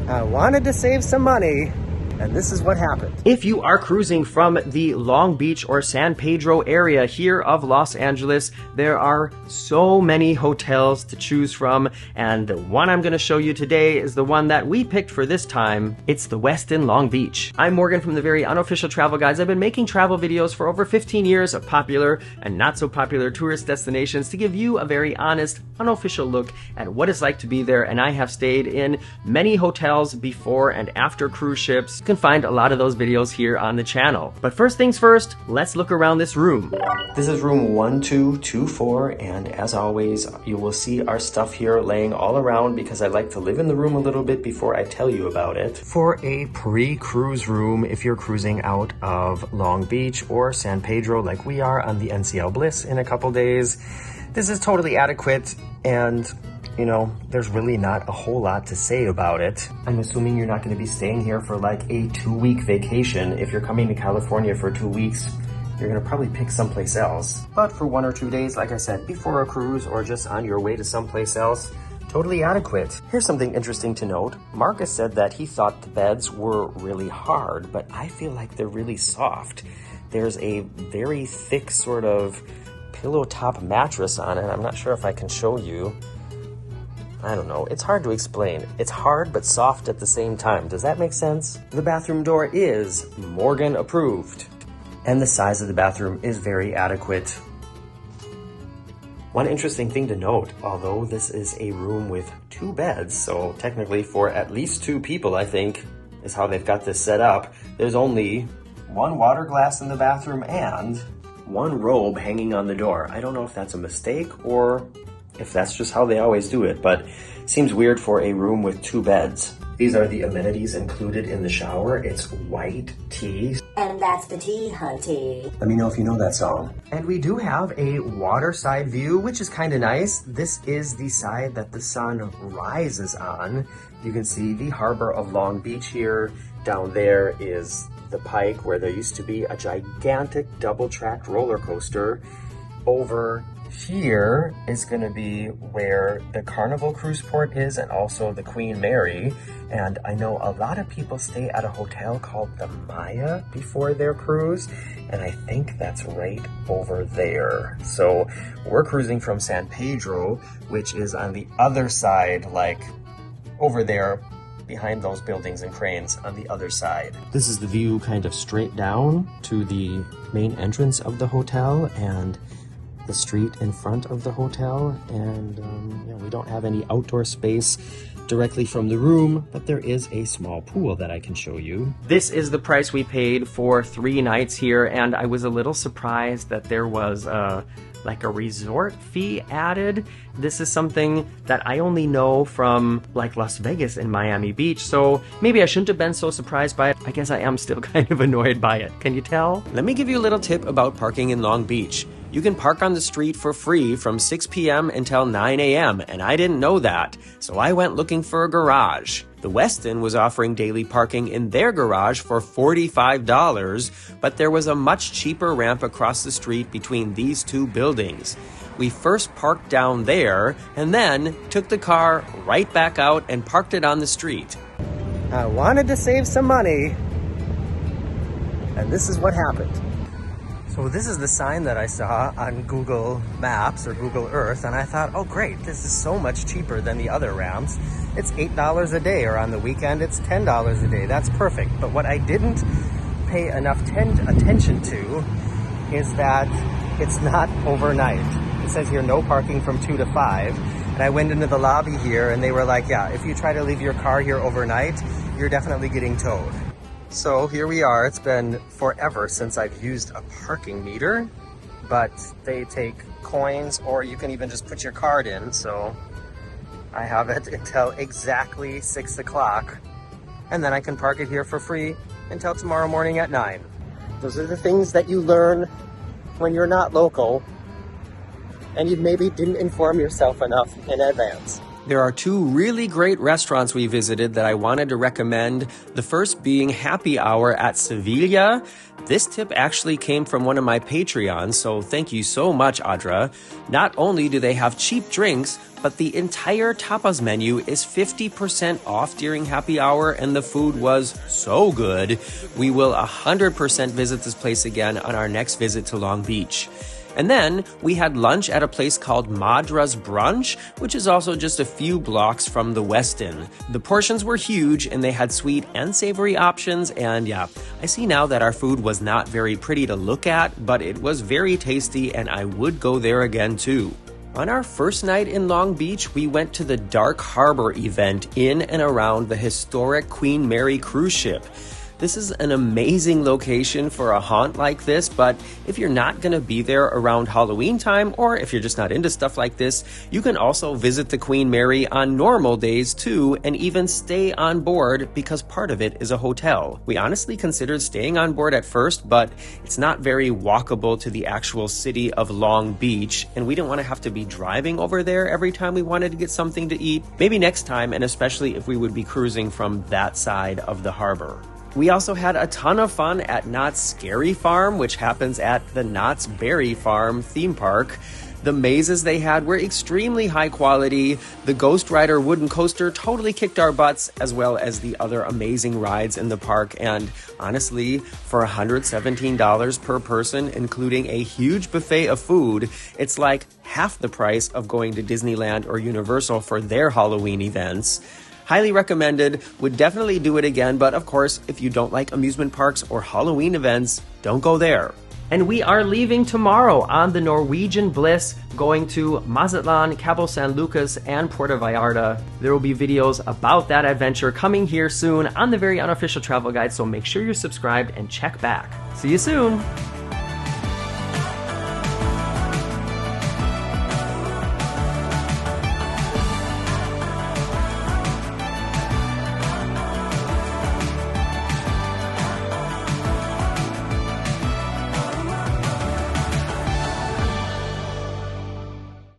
I wanted to save some money, and this is what happened. If you are cruising from the Long Beach or San Pedro area here of Los Angeles, there are so many hotels to choose from, and the one I'm going to show you today is the one that we picked for this time. It's the Westin Long Beach. I'm Morgan from the Very Unofficial Travel Guides. I've been making travel videos for over 15 years of popular and not so popular tourist destinations to give you a very honest, unofficial look at what it's like to be there, and I have stayed in many hotels before and after cruise ships. You can find a lot of those videos here on the channel. But first things first, let's look around this room. This is room 1224, and as always, you will see our stuff here laying all around because I like to live in the room a little bit before I tell you about it. For a pre-cruise room, if you're cruising out of Long Beach or San Pedro like we are on the NCL Bliss in a couple days, this is totally adequate, and you know, there's really not a whole lot to say about it. I'm assuming you're not going to be staying here for like a 2-week vacation. If you're coming to California for 2 weeks, you're going to probably pick someplace else. But for 1 or 2 days, like I said, before a cruise or just on your way to someplace else, totally adequate. Here's something interesting to note. Marcus said that he thought the beds were really hard, but I feel like they're really soft. There's a very thick sort of pillow top mattress on it. I'm not sure if I can show you. I don't know, it's hard to explain. It's hard but soft at the same time. Does that make sense? The bathroom door is Morgan approved, and the size of the bathroom is very adequate. One interesting thing to note, although this is a room with 2 beds, so technically for at least 2 people, I think, is how they've got this set up, there's only 1 water glass in the bathroom and 1 robe hanging on the door. I don't know if that's a mistake or if that's just how they always do it, but seems weird for a room with 2 beds. These are the amenities included in the shower. It's white tea. And that's the tea, hunty. Let me know if you know that song. And we do have a waterside view, which is kind of nice. This is the side that the sun rises on. You can see the harbor of Long Beach here. Down there is the Pike, where there used to be a gigantic double-tracked roller coaster. Over here is going to be where the Carnival cruise port is, and also the Queen Mary. And I know a lot of people stay at a hotel called the Maya before their cruise, and I think that's right over there. So we're cruising from San Pedro, which is on the other side, like over there behind those buildings and cranes on the other side. This is the view kind of straight down to the main entrance of the hotel and the street in front of the hotel, and yeah, we don't have any outdoor space directly from the room, but there is a small pool that I can show you. This is the price we paid for 3 nights here, and I was a little surprised that there was like a resort fee added. This is something that I only know from like Las Vegas and Miami Beach, so maybe I shouldn't have been so surprised by it. I guess I am still kind of annoyed by it. Can you tell? Let me give you a little tip about parking in Long Beach. You can park on the street for free from 6 p.m. until 9 a.m., and I didn't know that, so I went looking for a garage. The Westin was offering daily parking in their garage for $45, but there was a much cheaper ramp across the street between these 2 buildings. We first parked down there, and then took the car right back out and parked it on the street. I wanted to save some money, and this is what happened. So this is the sign that I saw on Google Maps or Google Earth, and I thought, oh great, this is so much cheaper than the other ramps. It's $8 a day, or on the weekend it's $10 a day. That's perfect. But what I didn't pay enough attention to is that it's not overnight. It says here no parking from 2 to 5. And I went into the lobby here and they were like, yeah, if you try to leave your car here overnight, you're definitely getting towed. So here we are. It's been forever since I've used a parking meter, but they take coins, or you can even just put your card in. So I have it until exactly 6 o'clock, and then I can park it here for free until tomorrow morning at 9. Those are the things that you learn when you're not local and you maybe didn't inform yourself enough in advance. There are two really great restaurants we visited that I wanted to recommend. The first being Happy Hour at Sevilla. This tip actually came from one of my Patreons, so thank you so much, Audra. Not only do they have cheap drinks, but the entire tapas menu is 50% off during Happy Hour, and the food was so good. We will 100% visit this place again on our next visit to Long Beach. And then we had lunch at a place called Madra's Brunch, which is also just a few blocks from the Westin. The portions were huge and they had sweet and savory options, and yeah, I see now that our food was not very pretty to look at, but it was very tasty and I would go there again too. On our first night in Long Beach, we went to the Dark Harbor event in and around the historic Queen Mary cruise ship. This is an amazing location for a haunt like this, but if you're not going to be there around Halloween time, or if you're just not into stuff like this, you can also visit the Queen Mary on normal days too, and even stay on board because part of it is a hotel. We honestly considered staying on board at first, but it's not very walkable to the actual city of Long Beach, and we didn't want to have to be driving over there every time we wanted to get something to eat. Maybe next time, and especially if we would be cruising from that side of the harbor. We also had a ton of fun at Knott's Scary Farm, which happens at the Knott's Berry Farm theme park. The mazes they had were extremely high quality. The Ghost Rider wooden coaster totally kicked our butts, as well as the other amazing rides in the park. And honestly, for $117 per person, including a huge buffet of food, it's like half the price of going to Disneyland or Universal for their Halloween events. Highly recommended, would definitely do it again, but of course, if you don't like amusement parks or Halloween events, don't go there. And we are leaving tomorrow on the Norwegian Bliss, going to Mazatlan, Cabo San Lucas, and Puerto Vallarta. There will be videos about that adventure coming here soon on the Very Unofficial Travel Guide, so make sure you're subscribed and check back. See you soon!